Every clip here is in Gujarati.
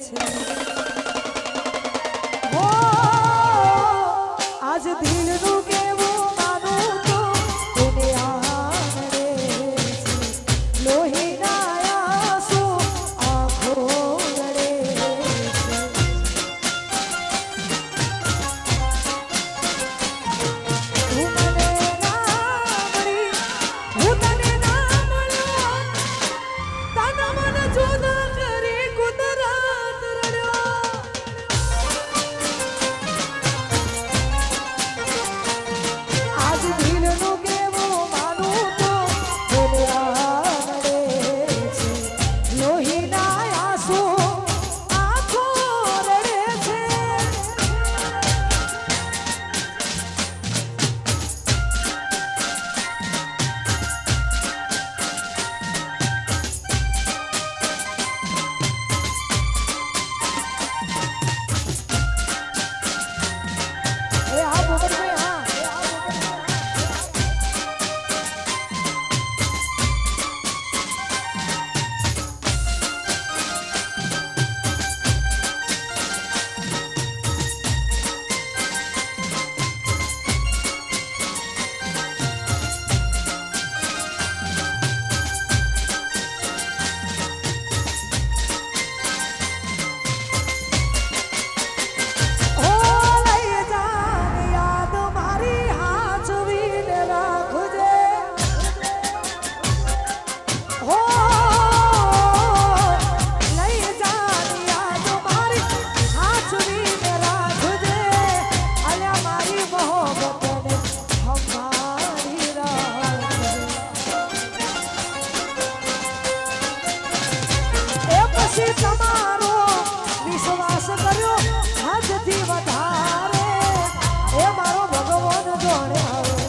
છે ઓ આજ દિલનું કેવું માનું તો તેને આંગણે છે લોહીના આંસુ આંખો રડે છે તું મને ના મળી હું તને ના મળ્યો તાના મન જુદા કરી કુદરત રડ્યો આજ દિલનું કેવું માનું તો તેને આંગણે છે લોહીના આંસુ આંખો રડે છે એ આ પોપટભાઈ હા ઓ લઈ જાન યાદ મારી હાચવીને રાખજે હો લઈ જાન યાદ મારી હાચવીને રાખજે અલ્યા મારી મોહબ્બતને સંભાળી રાખજે એ પછી તમારો વિશ્વાસ કર્યો હદથી વધારે એ મારો ભગવાન જોડે આવે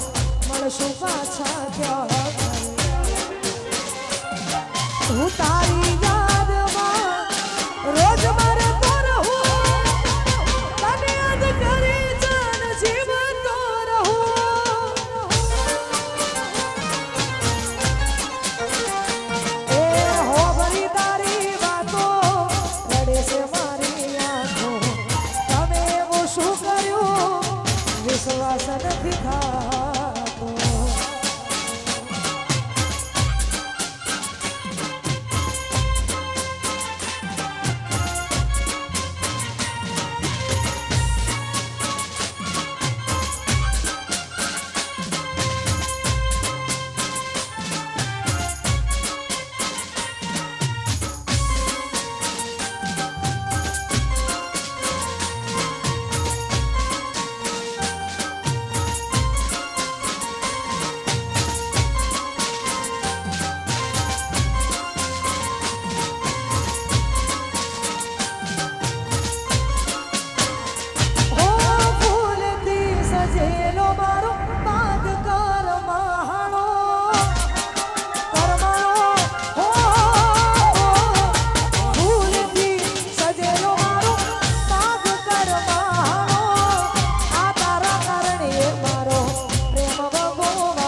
મળશું પાછા ક્યાં હું તારી યાદમાં રોજ મારે તો રહું તને યાદ કરી જાન જીવતો રહું એ હો ભરી તારી વાતો રડે છે મારી આંખો તમે એવું શું કર્યું વિશ્વાસ નથી થતો ઓ ફૂલથી સજેલો મારો પાગ કરમાણો હો ફૂલથી સજેલો મારો પાગ કરમાણો આ તારા કારણે મારો પ્રેમ ભગવાન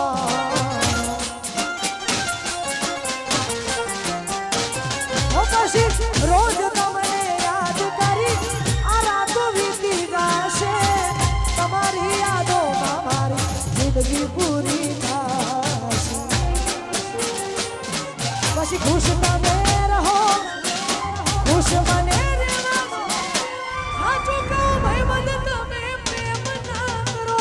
ઓ પછી રોજ તમને યાદ કરી આ રાતો વીતી જશે તમારી યાદોમાં મારી જિંદગી પૂરી થશે પછી ખુશ તમે રહો ખુશ મને રહેવામાં સાચું કહું ભાઈ મને તમે પ્રેમ ના કરો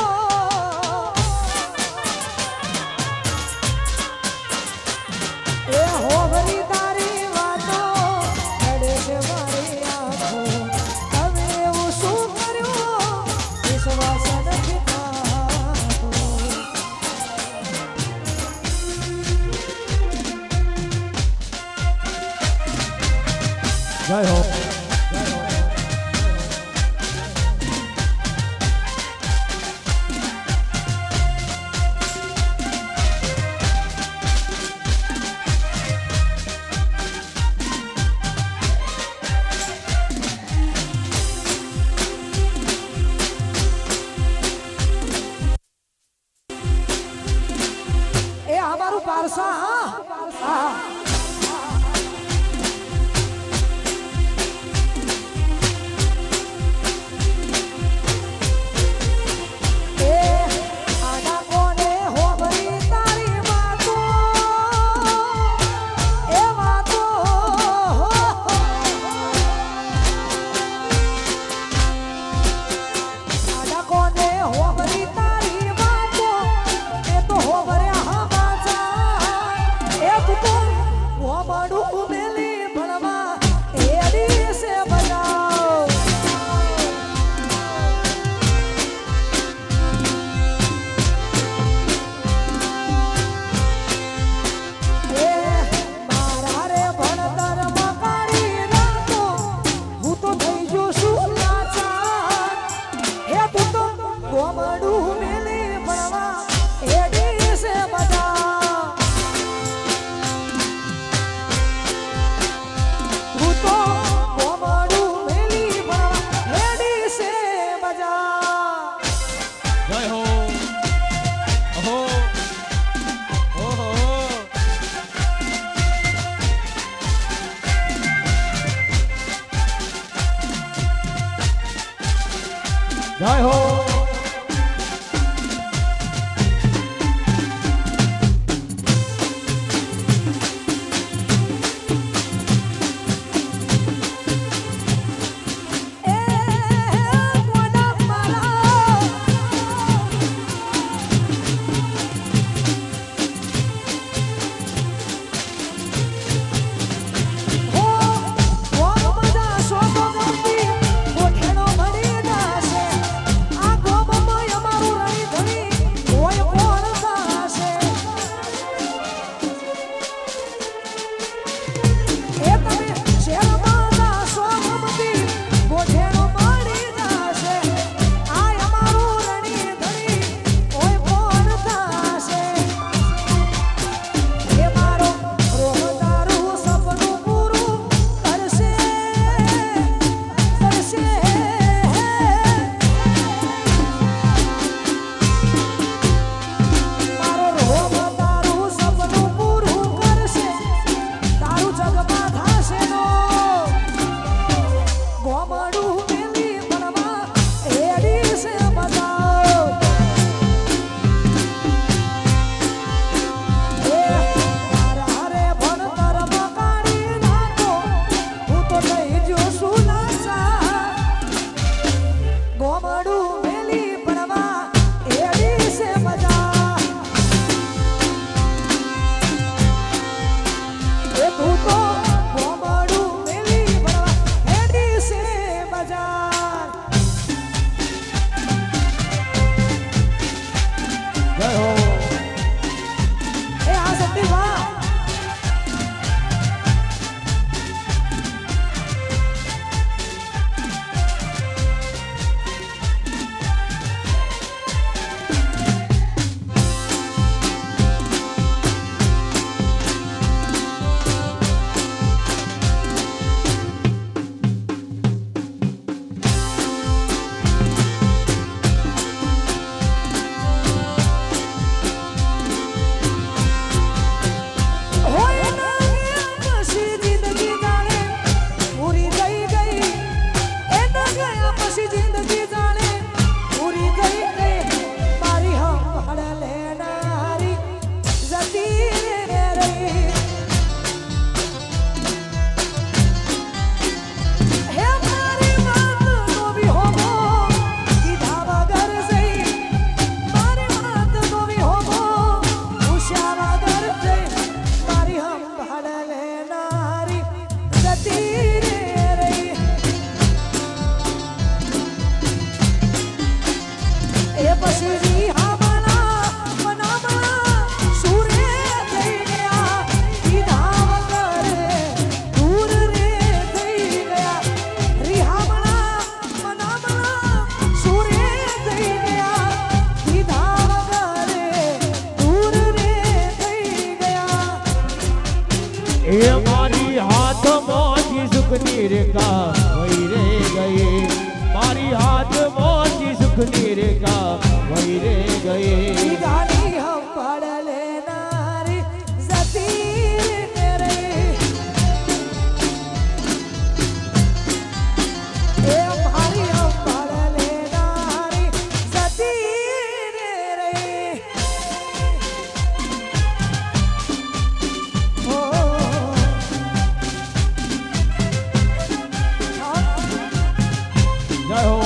એ હો ભરી તારી વાતો રડે છે મારી આંખો તમે એવું શું કર્યું વિશ્વાસ નથી થતો જય હો પારસા જય હો સુખની રેખા વહી રે ગઈ મારી હાથમાંથી સુખની રેખા વહી રે ગઈ ગાડી હમ પડ લેનારી જતી રે એ મારી હમ પડ લેનારી જતી રે જય હો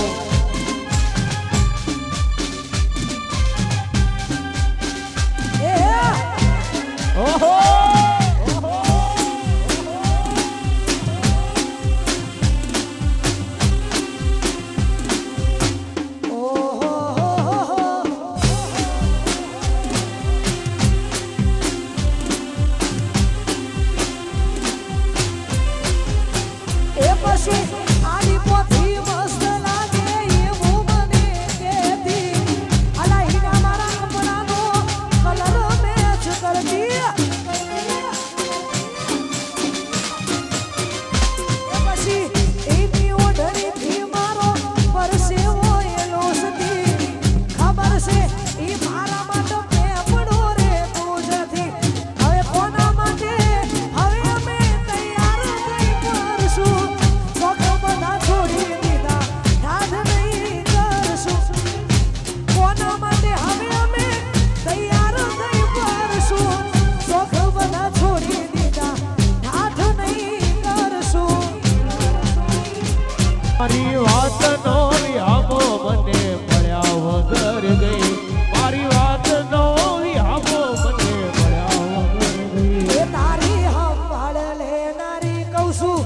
મારી વાતનો વિહામો મને મળ્યા વગર ગઈ મારી વાતનો વિહામો મને મળ્યા વગર ગઈ એ તારી સંભાળ લેનારી કહું છું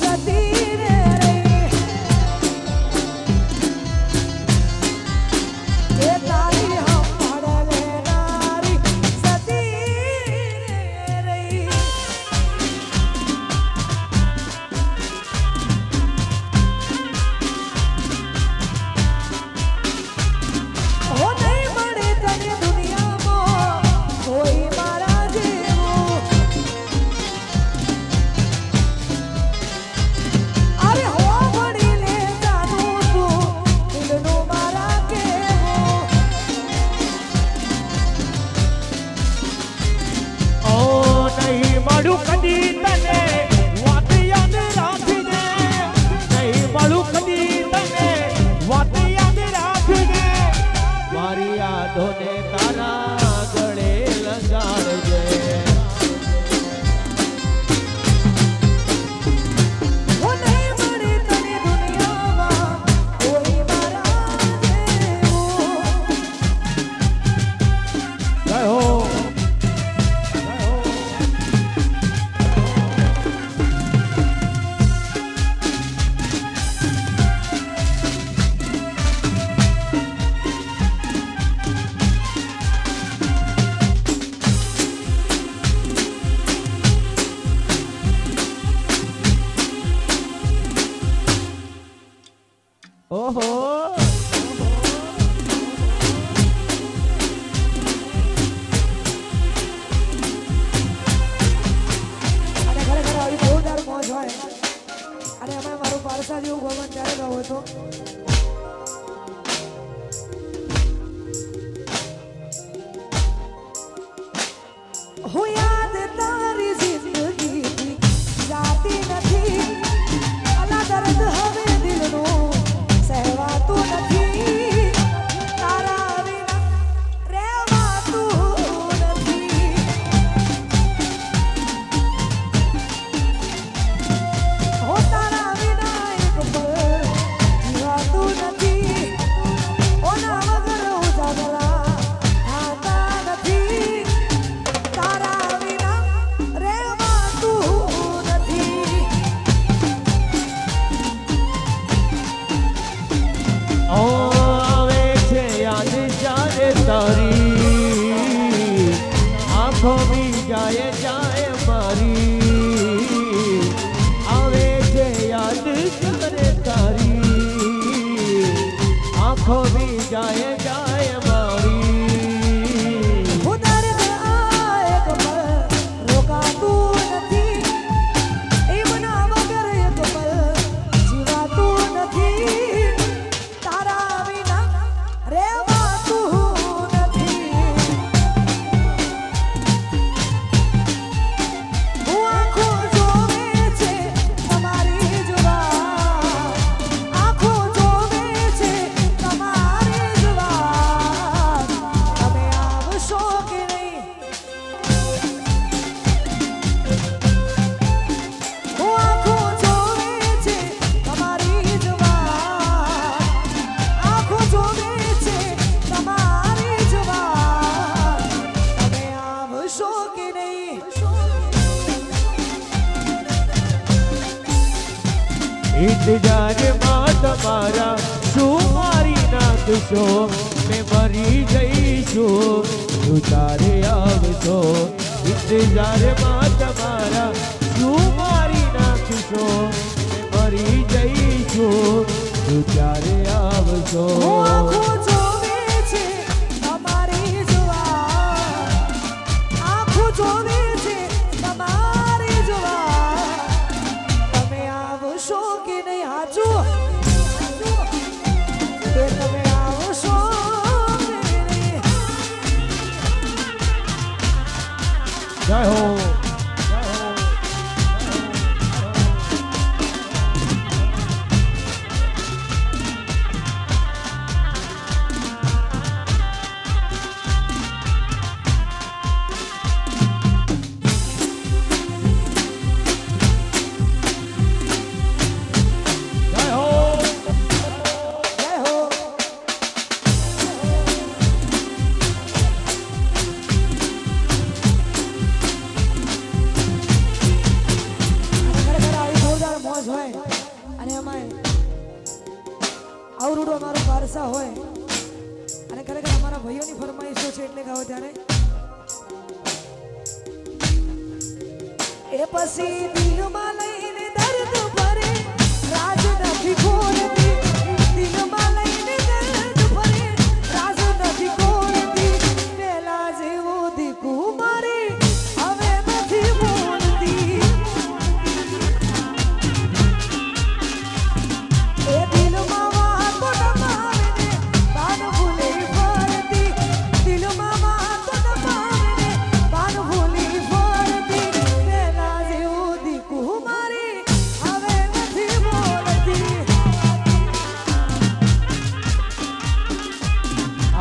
જતી રે રહી એ તારી સંભાળ લેનારી જતી રે રહી હો નહીં મળે તને દુનિયામાં કોઈ મારા જેવું અરે હો ભણી લે જાનું તું દિલનું મારા કેવું ઓ નહીં મળું કદી તને વાત યાદ રાખીને નહીં મળું કદી તને વાત યાદ રાખીને મારી યાદોને તારા ગળે લગાડજે હો નહીં મળે તને દુનિયામાં કોઈ મારા જેવું જય હો ઓહો અને ખરેખર આવી જોરદાર મોજ હોય અને અમે મારું પારસા જેવું ભવન ત્યારે ગાવો હતો હું યાદ તારી જિંદગીથી જાતી નથી અલા દર્દ હવે દિલનું સહેવાતું નથી તારા વિના રહેવાતું નથી હો તારા વિના એક પળ જીવાતું નથી ઓના વગર ઉજાગરા થાતા નથી તારા વિના રહેવાતું નથી ઓ આવે છે યાદ જ્યારે તારી આંખો બી જાય જાય મારી આવે છે યાદ જ્યારે તારી આંખો બી જાય જાય મારી હું દર્દ આ એક પળ રોકાતું નથી એમના વગર એક પળ જીવાતું નથી તારા વિના રહેવાતું નથી હું આંખો જોવે છે તમારી જુબાન આંખો જોવે છે તમારી જુબાન તમે આવશો કે નહીં હું આંખો જોવે છે તમારી જુબાન આંખો જોવે છે તમારી જુબાન તમે આવશો કે નહીં ઇંતજારમાં તમારા શું મારી નાખશો મેં મરી જઈશું તું તારે આવશો ઇંતજારમાં તમારા શું મારી નાખશો મેં મરી જઈશું તું ત્યારે આવશો હું આંખો જોવે છે તમારી જુબાન આંખો જોવે છે તમારી જુબાન તમે આવશો કે નહીં હાચુ કે તમે આવશો કે નહીં જય હો જય હો આવરૂડો મારો વારસા હોય અને ખરેખર અમારા ભાઈઓની ફરમાઈશો છે એટલે ગાઓ ત્યારે એ પછી દિલમાં લઈને દર્દ ભરે રાજ નથી ખોલતી દિલમાં લઈને દર્દ ભરે રાજ નથી ખોલતી પેલા જેવો દીકુ મારી હવે નથી બોલતી એ દિલમાં વાતો દબાવીને બાન ભૂલી ફરતી દિલમાં વાતો દબાવીને બાન ભૂલી ફરતી પેલા જેવો દીકુ મારી હવે નથી બોલતી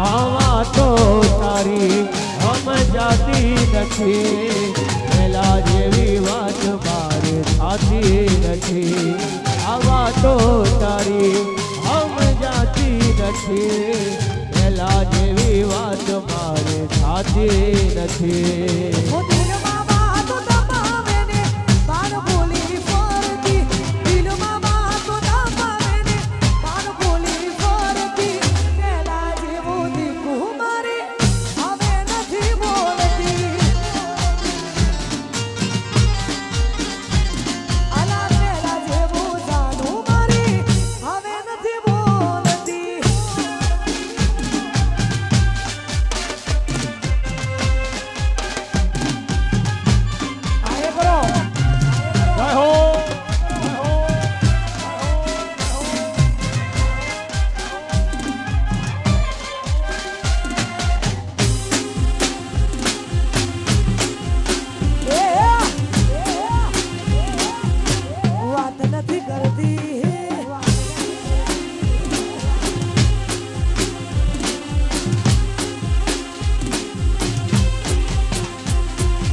આવા તો તારી સમજાતી નથી પેલા જેવી વાત મારે થાતી નથી આવા તો તારી સમજાતી નથી પેલા જેવી વાત મારે થાતી નથી ઓ દિલમાં વાતો દબાવીને બાન ભૂલી ફરતી દિલમાં વાતો દબાવીને બાન ભૂલી ફરતી પેલા જેવો દીકુ મારી હવે નથી બોલતી અલા પેલા જેવો જાનું મારી હવે નથી બોલતી આયે કરો જય હો વાત નથી કરતી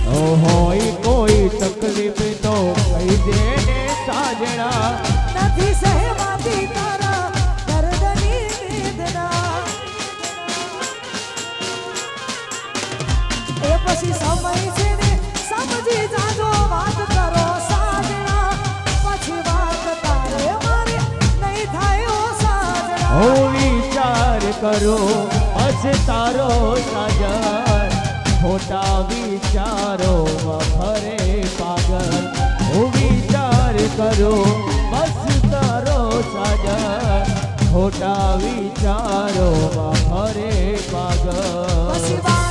હોય કોઈ તકલીફ તો કહી દે ને સાજણા નથી સહેવાતી તારા દર્દની વેદના એ પછી સમય છે ને સમજી જાજો વાત કરો સાજણા પછી વાત તારે મારે નહીં થાય ઓ સાજણા હો વિચાર કરો પછતારો સાજન ખોટા વિચારો ફરે પાગલ હો વિચાર કરો પછતારો સાજન ખોટા વિચારો ફરે પાગલ પછી વાત